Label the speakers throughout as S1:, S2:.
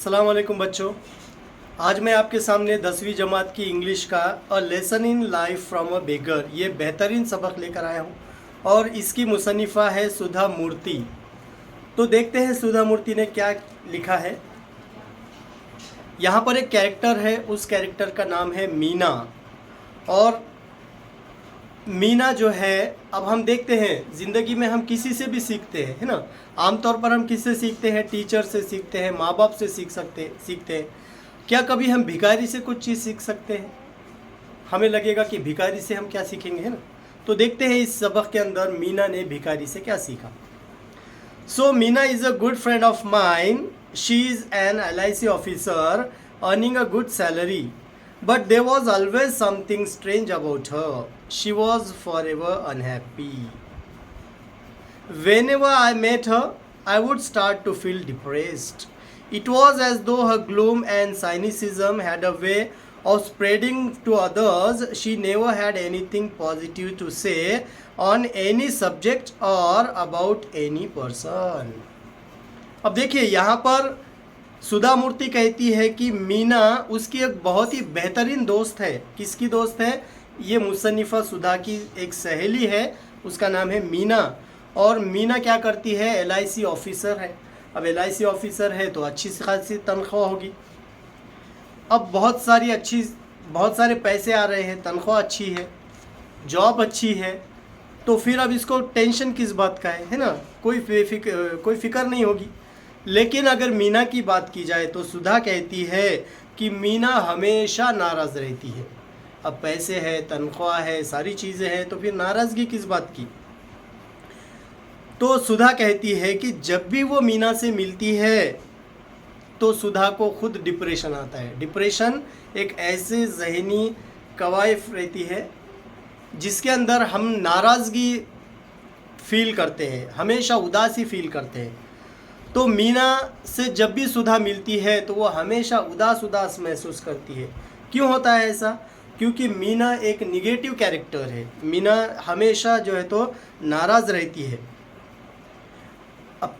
S1: अस्सलाम वालेकुम बच्चों। आज मैं आपके सामने 10वीं जमात की इंग्लिश का a lesson in life from a beggar ये बेहतरीन सबक लेकर आया हूँ और इसकी मुसन्निफ़ा है सुधा मूर्ति। तो देखते हैं सुधा मूर्ति ने क्या लिखा है। यहाँ पर एक कैरेक्टर है, उस कैरेक्टर का नाम है मीना। और मीना जो है, अब हम देखते हैं ज़िंदगी में हम किसी से भी सीखते हैं, है ना। आमतौर पर हम किससे सीखते हैं? टीचर से सीखते हैं, माँ बाप से सीखते हैं। क्या कभी हम भिखारी से कुछ चीज़ सीख सकते हैं? हमें लगेगा कि भिखारी से हम क्या सीखेंगे, है ना। तो देखते हैं इस सबक के अंदर मीना ने भिखारी से क्या सीखा। So Meena is a good friend of mine. She is an LIC officer earning a good salary. But there was always something strange about her. She was forever unhappy. Whenever I met her, I would start to feel depressed. It was as though her gloom and cynicism had a way of spreading to others. She never had anything positive to say on any subject or about any person. अब देखिए यहाँ पर सुधा मूर्ति कहती है कि मीना उसकी एक बहुत ही बेहतरीन दोस्त है। किसकी दोस्त है? ये मुसन्निफ़ा सुधा की एक सहेली है, उसका नाम है मीना। और मीना क्या करती है? LIC ऑफिसर है। अब LIC ऑफिसर है तो अच्छी खासी तनख्वाह होगी। अब बहुत सारे पैसे आ रहे हैं, तनख्वाह अच्छी है, जॉब अच्छी है, तो फिर अब इसको टेंशन किस बात का है ना। कोई फिक्र नहीं होगी। लेकिन अगर मीना की बात की जाए तो सुधा कहती है कि मीना हमेशा नाराज़ रहती है। अब पैसे है, तनख्वाह है, सारी चीज़ें हैं, तो फिर नाराज़गी किस बात की। तो सुधा कहती है कि जब भी वो मीना से मिलती है तो सुधा को खुद डिप्रेशन आता है। डिप्रेशन एक ऐसे जहनी कवायफ रहती है जिसके अंदर हम नाराज़गी फील करते हैं, हमेशा उदासी फील करते हैं। तो मीना से जब भी सुधा मिलती है तो वो हमेशा उदास महसूस करती है। क्यों होता है ऐसा? क्योंकि मीना एक निगेटिव कैरेक्टर है। मीना हमेशा जो है तो नाराज़ रहती है। अब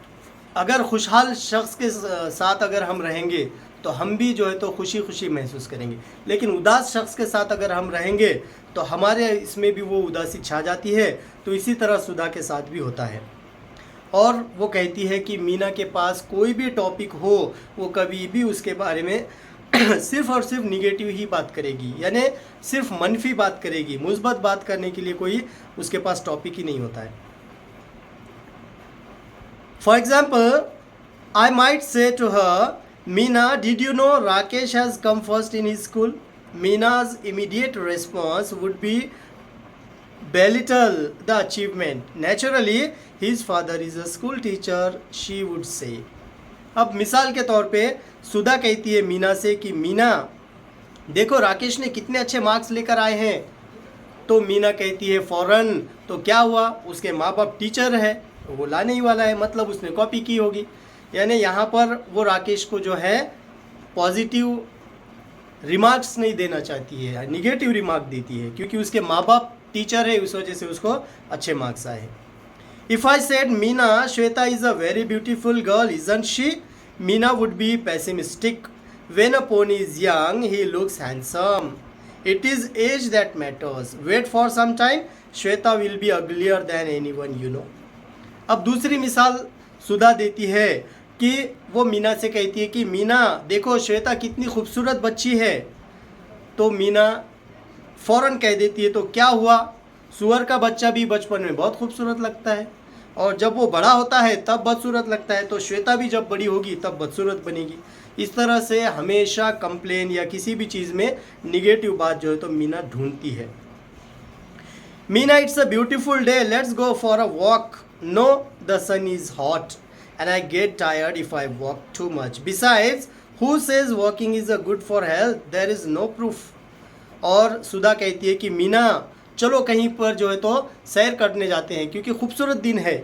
S1: अगर खुशहाल शख्स के साथ अगर हम रहेंगे तो हम भी जो है तो खुशी महसूस करेंगे, लेकिन उदास शख्स के साथ अगर हम रहेंगे तो हमारे इसमें भी वो उदासी छा जाती है। तो इसी तरह सुधा के साथ भी होता है। और वो कहती है कि मीना के पास कोई भी टॉपिक हो, वो कभी भी उसके बारे में सिर्फ़ और सिर्फ निगेटिव ही बात करेगी, यानी सिर्फ मनफी बात करेगी। मुस्बत बात करने के लिए कोई उसके पास टॉपिक ही नहीं होता है। For example, I might say to her, Meena, did you know Rakesh has come first in his school? Meena's immediate response would be belittle the achievement. Naturally, his father is a school teacher, she would say. अब मिसाल के तौर पे सुधा कहती है मीना से कि मीना देखो राकेश ने कितने अच्छे मार्क्स लेकर आए हैं। तो मीना कहती है फ़ौरन, तो क्या हुआ? उसके माँ बाप टीचर है, वो लाने ही वाला है, मतलब उसने कॉपी की होगी। यानी यहाँ पर वो राकेश को जो है पॉजिटिव रिमार्क्स नहीं देना चाहती है, निगेटिव रिमार्क देती है, क्योंकि उसके माँ बाप टीचर है, उस वजह से उसको अच्छे मार्क्स आए। If I said Meena, Shweta is a very beautiful girl, isn't she? Meena would be pessimistic. When a pony is young he looks handsome. It is age that matters. Wait for some time, Shweta will be uglier than anyone you know. अब दूसरी मिसाल सुधा देती है कि वो मीना से कहती है कि मीना देखो श्वेता कितनी खूबसूरत बच्ची है। तो मीना फ़ौरन कह देती है, तो क्या हुआ? सुअर का बच्चा भी बचपन में बहुत खूबसूरत लगता है, और जब वो बड़ा होता है तब बदसूरत लगता है, तो श्वेता भी जब बड़ी होगी तब बदसूरत बनेगी। इस तरह से हमेशा कंप्लेन या किसी भी चीज़ में निगेटिव बात जो है तो मीना ढूंढती है। Meena, it's a beautiful day, let's go for a walk. No, the sun is hot and I get tired if I walk too much. Besides, who says walking is a good for health? There is no proof. और सुधा कहती है कि मीना चलो कहीं पर जो है तो सैर करने जाते हैं, क्योंकि खूबसूरत दिन है।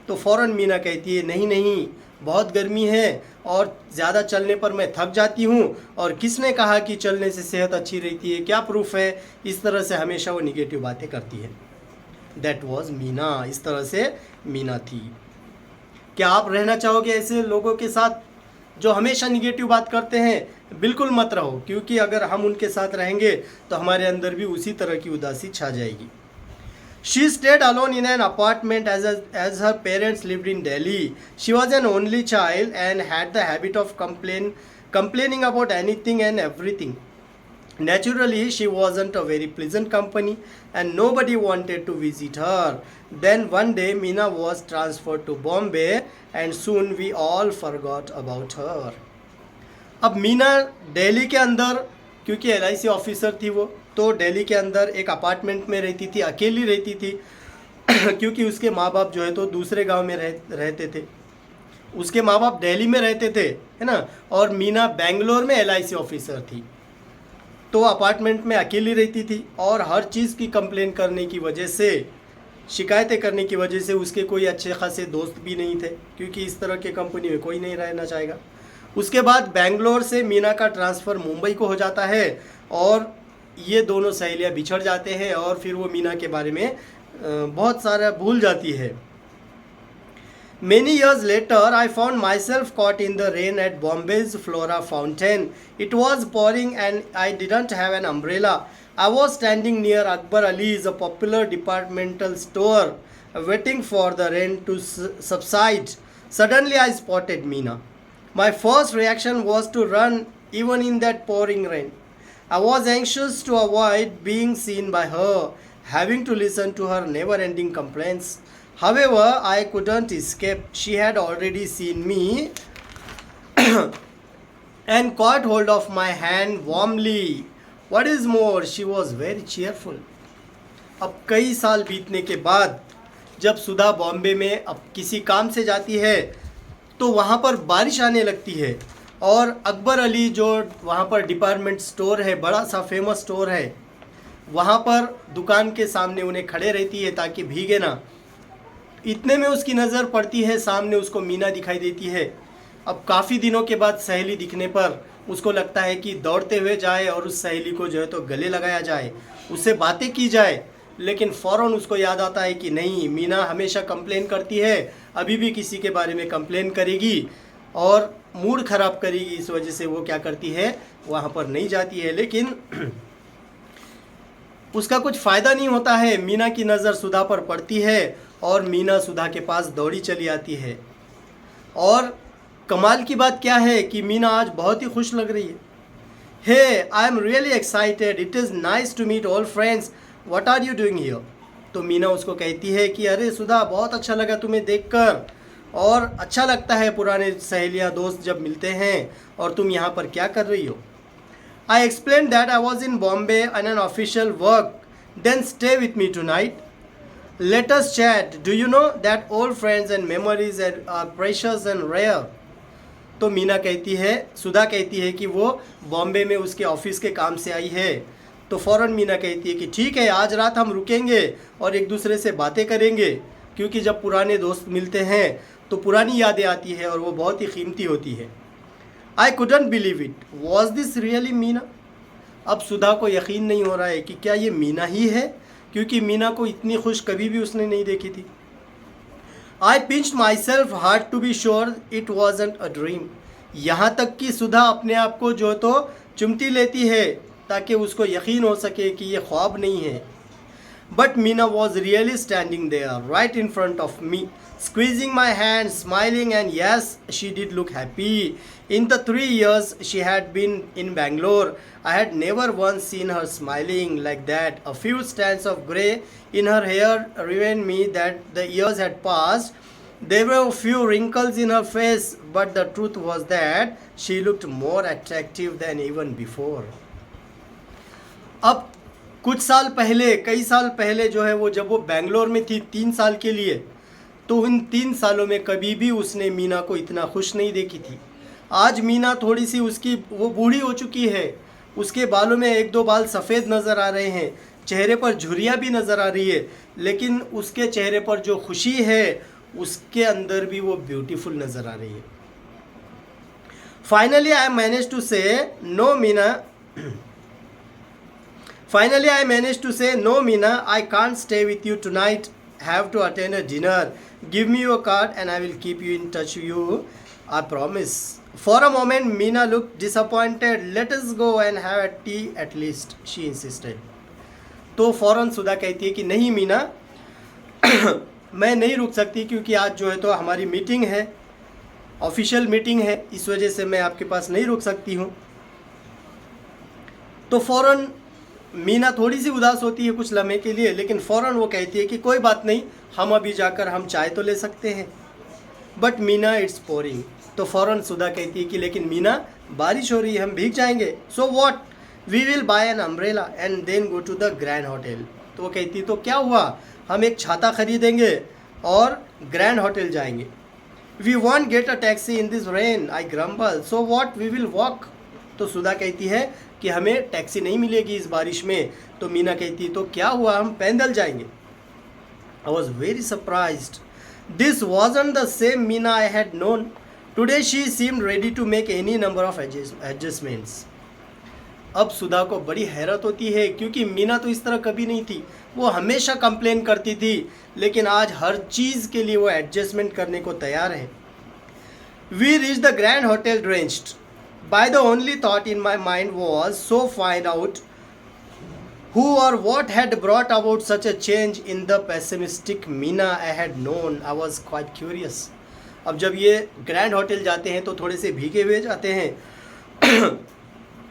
S1: तो फ़ौरन मीना कहती है नहीं, बहुत गर्मी है और ज़्यादा चलने पर मैं थक जाती हूँ, और किसने कहा कि चलने से सेहत अच्छी रहती है, क्या प्रूफ है? इस तरह से हमेशा वो निगेटिव बातें करती है। That was Meena. इस तरह से मीना थी। क्या आप रहना चाहोगे ऐसे लोगों के साथ जो हमेशा निगेटिव बात करते हैं बिल्कुल मत रहो, क्योंकि अगर हम उनके साथ रहेंगे तो हमारे अंदर भी उसी तरह की उदासी छा जाएगी। She stayed alone in an apartment as her parents lived in Delhi. She was an only child and had the habit of complaining about anything and everything. Naturally, she wasn't a very pleasant company and nobody wanted to visit her. Then one day, Meena was transferred to Bombay and soon we all forgot about her. अब मीना दिल्ली के अंदर, क्योंकि LIC officer थी वो, तो दिल्ली के अंदर एक अपार्टमेंट में रहती थी, अकेली रहती थी क्योंकि उसके माँ बाप जो है तो दूसरे गांव में रहते थे। उसके माँ बाप दिल्ली में रहते थे, है ना, और मीना बेंगलोर में LIC ऑफिसर थी। तो अपार्टमेंट में अकेली रहती थी और हर चीज़ की कंप्लेन करने की वजह से, शिकायतें करने की वजह से उसके कोई अच्छे खासे दोस्त भी नहीं थे, क्योंकि इस तरह के कंपनी में कोई नहीं रहना चाहेगा। उसके बाद बेंगलोर से मीना का ट्रांसफ़र मुंबई को हो जाता है और ये दोनों सहेलियाँ बिछड़ जाते हैं और फिर वो मीना के बारे में बहुत सारा भूल जाती है। Many years later, I found myself caught in the rain at Bombay's Flora Fountain. It was pouring and I didn't have an umbrella. I was standing near Akbar Ali's, a popular departmental store, waiting for the rain to subside. Suddenly, I spotted Meena. My first reaction was to run even in that pouring rain. I was anxious to avoid being seen by her, having to listen to her never-ending complaints. However, I couldn't escape. She had already seen me and caught hold of my hand warmly. What is more, she was very cheerful. अब कई साल बीतने के बाद जब सुधा बॉम्बे में अब किसी काम से जाती है तो वहाँ पर बारिश आने लगती है और अकबर अली जो वहाँ पर डिपार्टमेंट स्टोर है, बड़ा सा फेमस स्टोर है, वहाँ पर दुकान के सामने उन्हें खड़े रहती है ताकि भीगे ना। इतने में उसकी नज़र पड़ती है, सामने उसको मीना दिखाई देती है। अब काफ़ी दिनों के बाद सहेली दिखने पर उसको लगता है कि दौड़ते हुए जाए और उस सहेली को जो है तो गले लगाया जाए, उससे बातें की जाए, लेकिन फ़ौरन उसको याद आता है कि नहीं, मीना हमेशा कंप्लेन करती है, अभी भी किसी के बारे में कंप्लेन करेगी और मूड ख़राब करेगी। इस वजह से वो क्या करती है, वहाँ पर नहीं जाती है। लेकिन उसका कुछ फ़ायदा नहीं होता है। मीना की नज़र सुधा पर पड़ती है और मीना सुधा के पास दौड़ी चली आती है। और कमाल की बात क्या है कि मीना आज बहुत ही खुश लग रही है। Hey, I am really excited, it is nice to meet all friends, what are you doing here. तो मीना उसको कहती है कि अरे सुधा, बहुत अच्छा लगा तुम्हें देखकर और अच्छा लगता है पुराने सहेलियाँ दोस्त जब मिलते हैं, और तुम यहाँ पर क्या कर रही हो। I explained that I was in Bombay on an official work. Then stay with me tonight. Let us chat. Do you know that old friends and memories are precious and rare? तो मीना कहती है, सुधा कहती है कि वो बॉम्बे में उसके office के काम से आई है। तो फ़ौरन मीना कहती है कि ठीक है, आज रात हम रुकेंगे और एक दूसरे से बातें करेंगे, क्योंकि जब पुराने दोस्त मिलते हैं तो पुरानी यादें आती है और वो बहुत ही कीमती होती है। I couldn't believe it. Was this really Meena? अब सुधा को यकीन नहीं हो रहा है कि क्या ये मीना ही है, क्योंकि मीना को इतनी खुश कभी भी उसने नहीं देखी थी। I pinched myself hard to be sure it wasn't a dream. यहाँ तक कि सुधा अपने आप को जो तो चुमटी लेती है ताकि उसको यकीन हो सके कि ये ख्वाब नहीं है। But Meena was really standing there, right in front of me, squeezing my hand, smiling, and yes, she did look happy. In the 3 years she had been in Bangalore, I had never once seen her smiling like that. A few strands of grey in her hair reminded me that the years had passed. There were a few wrinkles in her face, but the truth was that she looked more attractive than even before. अब कुछ साल पहले, कई साल पहले जो है वो, जब वो बेंगलोर में थी 3 साल के लिए, तो उन 3 सालों में कभी भी उसने मीना को इतना खुश नहीं देखी थी। आज मीना थोड़ी सी उसकी वो बूढ़ी हो चुकी है, उसके बालों में 1-2 बाल सफ़ेद नज़र आ रहे हैं, चेहरे पर झुर्रियाँ भी नज़र आ रही है, लेकिन उसके चेहरे पर जो खुशी है उसके अंदर भी वो ब्यूटीफुल नज़र आ रही है। Finally I manage to say no Meena Finally, I managed to say, no, Meena, I can't stay with you tonight. Have to attend a dinner. Give me your card and I will keep you in touch with you. I promise. For a moment, Meena looked disappointed. Let us go and have a tea at least, she insisted. तो फौरन सुधा कहती है कि नहीं मीना, मैं नहीं रुक सकती क्योंकि आज जो है तो हमारी मीटिंग है, ऑफिशियल मीटिंग है, इस वजह से मैं आपके पास नहीं रुक सकती हूँ। तो फ़ौरन मीना थोड़ी सी उदास होती है कुछ लम्हे के लिए, लेकिन फ़ौरन वो कहती है कि कोई बात नहीं, हम अभी जाकर हम चाय तो ले सकते हैं। But Meena it's pouring. तो फ़ौरन सुधा कहती है कि लेकिन मीना, बारिश हो रही है, हम भीग जाएंगे। So what, we will buy an umbrella and then go to the grand hotel. तो वो कहती तो क्या हुआ, हम एक छाता खरीदेंगे और ग्रैंड होटल जाएंगे। We won't get a taxi in this rain, I grumble, so what, we will walk. तो सुधा कहती है कि हमें टैक्सी नहीं मिलेगी इस बारिश में। तो मीना कहती है तो क्या हुआ, हम पैदल जाएंगे। I was very surprised. This wasn't the same Meena I had known. Today she seemed ready to make any number of adjustments. अब सुधा को बड़ी हैरत होती है क्योंकि मीना तो इस तरह कभी नहीं थी, वो हमेशा कंप्लेन करती थी, लेकिन आज हर चीज़ के लिए वो एडजस्टमेंट करने को तैयार है। We reach the grand hotel drenched. By the only thought in my mind was so find out who or what had brought about such a change in the pessimistic Meena I had known. I was quite curious. अब जब ये grand hotel जाते हैं तो थोड़े से भीगे हुए जाते हैं।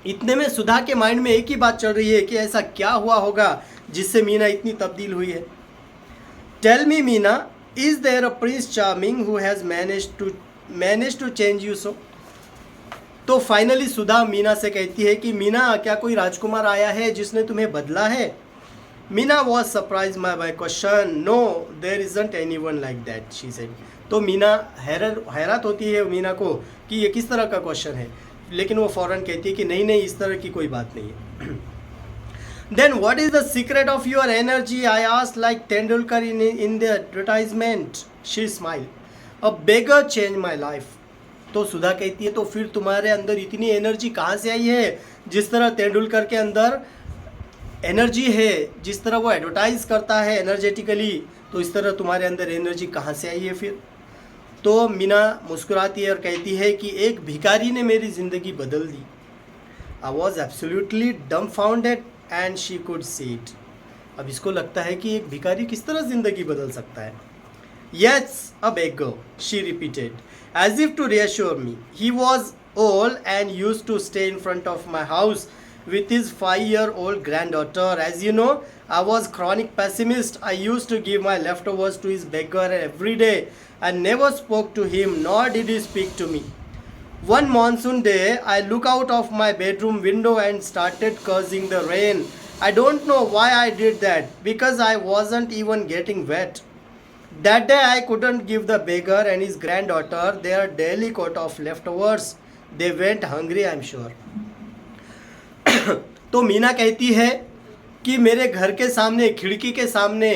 S1: इतने में सुधा के माइंड में एक ही बात चल रही है कि ऐसा क्या हुआ होगा जिससे मीना इतनी तब्दील हुई है। Tell me Meena, is there a prince charming who has manage to change you so. तो फाइनली सुधा मीना से कहती है कि मीना, क्या कोई राजकुमार आया है जिसने तुम्हें बदला है। Meena was surprise my question. No, there isn't any one like that, she said. तो मीना हैरत होती है मीना को कि ये किस तरह का क्वेश्चन है, लेकिन वो फ़ौरन कहती है कि नहीं नहीं, इस तरह की कोई बात नहीं है। Then what is the secret of your energy, I asked like Tendulkar in the advertisement. She smile. A beggar change my life. तो सुधा कहती है तो फिर तुम्हारे अंदर इतनी एनर्जी कहाँ से आई है, जिस तरह तेंदुलकर के अंदर एनर्जी है, जिस तरह वो एडवर्टाइज करता है एनर्जेटिकली, तो इस तरह तुम्हारे अंदर एनर्जी कहाँ से आई है फिर। तो मीना मुस्कुराती है और कहती है कि एक भिखारी ने मेरी ज़िंदगी बदल दी। I was absolutely dumbfounded and she could see it. अब इसको लगता है कि एक भिखारी किस तरह ज़िंदगी बदल सकता है। Yes, a beggar, she repeated, as if to reassure me. He was old and used to stay in front of my house with his 5-year-old granddaughter. As you know, I was chronic pessimist. I used to give my leftovers to his beggar every day and never spoke to him, nor did he speak to me. One monsoon day, I looked out of my bedroom window and started cursing the rain. I don't know why I did that, because I wasn't even getting wet. That day I couldn't give the beggar and his granddaughter their daily quota of leftovers. They went hungry, I'm sure. तो मीना कहती है कि मेरे घर के सामने, खिड़की के सामने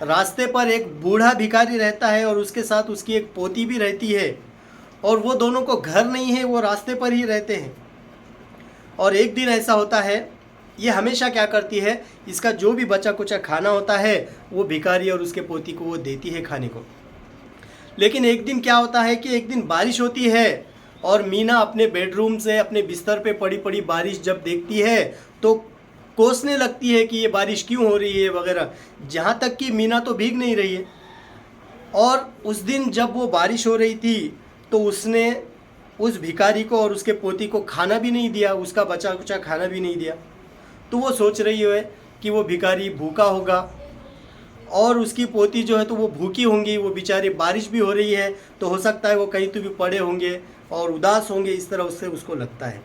S1: रास्ते पर एक बूढ़ा भिखारी रहता है और उसके साथ उसकी एक पोती भी रहती है, और वो दोनों को घर नहीं है, वो रास्ते पर ही रहते हैं। और एक दिन ऐसा होता है, ये हमेशा क्या करती है, इसका जो भी बचा कुचा खाना होता है वो भिखारी और उसके पोती को वो देती है खाने को। लेकिन एक दिन क्या होता है कि एक दिन बारिश होती है और मीना अपने बेडरूम से अपने बिस्तर पे पड़ी पड़ी बारिश जब देखती है तो कोसने लगती है कि ये बारिश क्यों हो रही है वगैरह, जहाँ तक कि मीना तो भीग नहीं रही है। और उस दिन जब वो बारिश हो रही थी तो उसने उस भिखारी को और उसके पोती को खाना भी नहीं दिया, उसका बचा कुचा खाना भी नहीं दिया। तो वो सोच रही है कि वो भिखारी भूखा होगा और उसकी पोती जो है तो वो भूखी होंगी, वो बेचारे, बारिश भी हो रही है तो हो सकता है वो कहीं तो भी पड़े होंगे और उदास होंगे, इस तरह उससे उसको लगता है।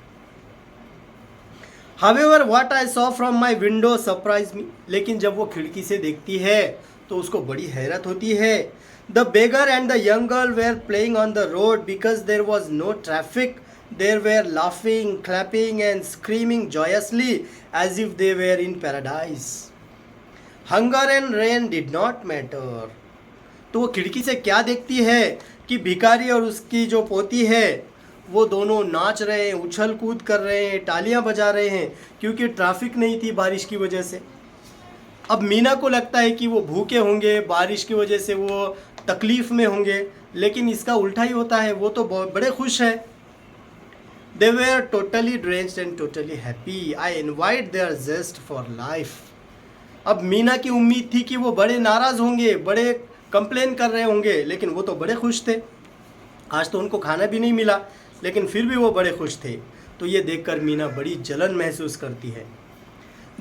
S1: However, what I saw from my window surprised me. लेकिन जब वो खिड़की से देखती है तो उसको बड़ी हैरत होती है। The beggar and the young girl were playing on the road because there was no traffic. They were laughing, clapping and screaming joyously as if they were in paradise. Hunger and rain did not matter. तो वो खिड़की से क्या देखती है कि भिखारी और उसकी जो पोती है वो दोनों नाच रहे हैं, उछल कूद कर रहे हैं, तालियां बजा रहे हैं, क्योंकि ट्रैफिक नहीं थी बारिश की वजह से। अब मीना को लगता है कि वो भूखे होंगे, बारिश की वजह से वो तकलीफ़ में होंगे, लेकिन इसका उल्टा ही होता है, वो तो बहुत बड़े खुश है। They were totally drenched and totally happy. I envied their zest for life. अब मीना की उम्मीद थी कि वो बड़े नाराज़ होंगे, बड़े कंप्लेन कर रहे होंगे, लेकिन वो तो बड़े खुश थे। आज तो उनको खाना भी नहीं मिला, लेकिन फिर भी वो बड़े खुश थे। तो ये देखकर मीना बड़ी जलन महसूस करती है।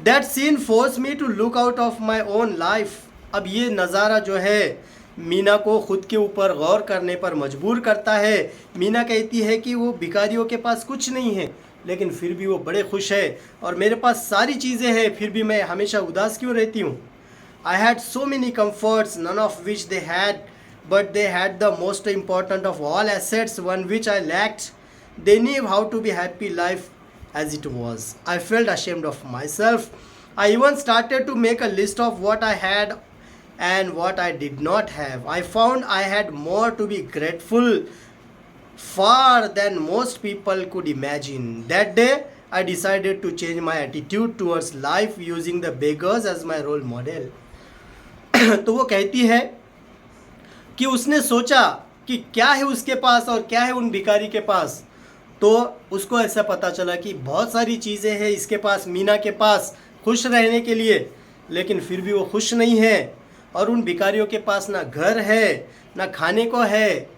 S1: That scene forced me to look out of my own life. अब ये नज़ारा जो है मीना को खुद के ऊपर गौर करने पर मजबूर करता है। मीना कहती है कि वो भिखारियों के पास कुछ नहीं है, लेकिन फिर भी वो बड़े खुश है, और मेरे पास सारी चीज़ें हैं, फिर भी मैं हमेशा उदास क्यों रहती हूँ। I had so many comforts, none of which they had, but they had the most important of all assets, one which I lacked. They knew how to be happy life as it was. I felt ashamed of myself. I even started to make a list of what I had and what I did not have. I found I had more to be grateful far than most people could imagine. That day, I decided to change my attitude towards life using the beggars as my role model. तो वो कहती है कि उसने सोचा कि क्या है उसके पास और क्या है उन भिखारी के पास। तो उसको ऐसा पता चला कि बहुत सारी चीज़ें हैं इसके पास, मीना के पास, खुश रहने के लिए, लेकिन फिर भी वो खुश नहीं है। और उन भिखारियों के पास ना घर है, ना खाने को है,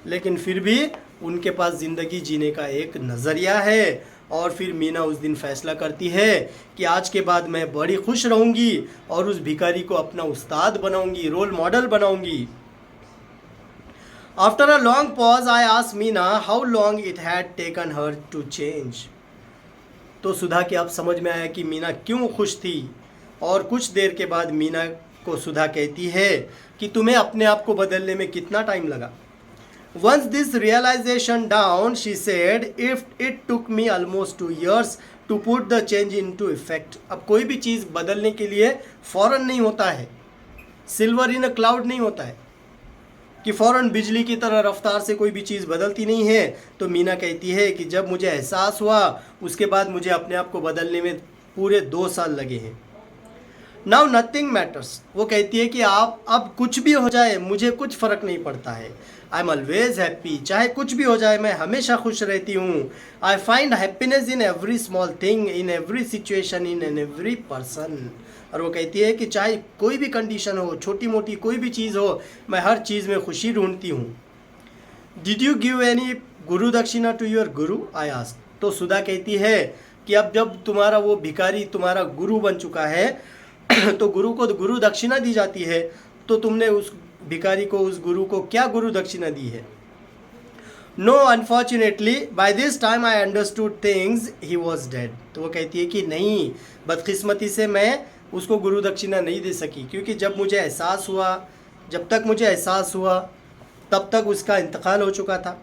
S1: लेकिन फिर भी उनके पास ज़िंदगी जीने का एक नज़रिया है। और फिर मीना उस दिन फैसला करती है कि आज के बाद मैं बड़ी खुश रहूँगी और उस भिखारी को अपना उस्ताद बनाऊँगी, रोल मॉडल बनाऊँगी। After a long pause, I asked Meena how long it had taken her to change. तो सुधा के अब समझ में आया कि मीना क्यों खुश थी। और कुछ देर के बाद मीना को सुधा कहती है कि तुम्हें अपने आप को बदलने में कितना टाइम लगा। Once this realization down, she said, if it took me almost 2 years to put the change into effect. अब कोई भी चीज़ बदलने के लिए फ़ौरन नहीं होता है, सिल्वर इन अ क्लाउड नहीं होता है कि फ़ौरन बिजली की तरह रफ्तार से कोई भी चीज़ बदलती नहीं है। तो मीना कहती है कि जब मुझे एहसास हुआ, उसके बाद मुझे अपने आप को बदलने में पूरे 2 साल लगे हैं। नाउ नथिंग मैटर्स, वो कहती है कि आप अब कुछ भी हो जाए मुझे कुछ फ़र्क नहीं पड़ता है। आई एम ऑलवेज हैप्पी, चाहे कुछ भी हो जाए मैं हमेशा खुश रहती हूँ। I find happiness in every small thing, in every situation, in every person. और वो कहती है कि चाहे कोई भी कंडीशन हो, छोटी मोटी कोई भी चीज़ हो, मैं हर चीज़ में खुशी ढूंढती हूँ। डिड यू गिव एनी गुरु दक्षिणा to your Guru, I asked. तो सुधा कहती है कि अब जब तुम्हारा वो भिखारी तुम्हारा गुरु बन चुका है तो गुरु को गुरु दक्षिणा दी जाती है, तो तुमने उस भिखारी को, उस गुरु को क्या गुरु दक्षिणा दी है। No unfortunately by this time I understood things, he was dead. तो वो कहती है कि नहीं, बदकिस्मती से मैं उसको गुरु दक्षिणा नहीं दे सकी, क्योंकि जब तक मुझे एहसास हुआ तब तक उसका इंतकाल हो चुका था।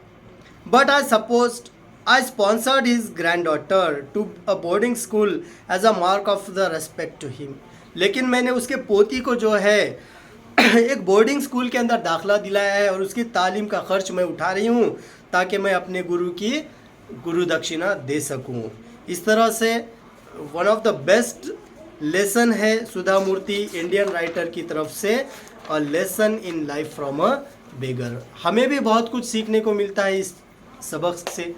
S1: But I sponsored his granddaughter to a boarding school as a mark of the respect to him. लेकिन मैंने उसके पोती को जो है एक बोर्डिंग स्कूल के अंदर दाखिला दिलाया है, और उसकी तालीम का खर्च मैं उठा रही हूँ ताकि मैं अपने गुरु की गुरु दक्षिणा दे सकूँ। इस तरह से one of the best lesson है सुधा मूर्ति इंडियन राइटर की तरफ से, a lesson in life from a beggar. हमें भी बहुत कुछ सीखने को मिलता है इस सबक से,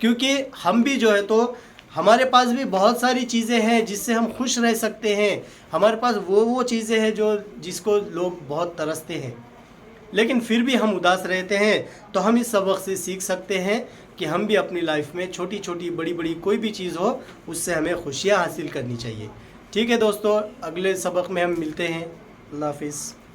S1: क्योंकि हम भी जो है तो हमारे पास भी बहुत सारी चीज़ें हैं जिससे हम खुश रह सकते हैं। हमारे पास वो चीज़ें हैं जिसको लोग बहुत तरसते हैं, लेकिन फिर भी हम उदास रहते हैं। तो हम इस सबक से सीख सकते हैं कि हम भी अपनी लाइफ में छोटी छोटी बड़ी बड़ी कोई भी चीज़ हो, उससे हमें खुशियाँ हासिल करनी चाहिए। ठीक है दोस्तों, अगले सबक में हम मिलते हैं। अल्लाह हाफिज़।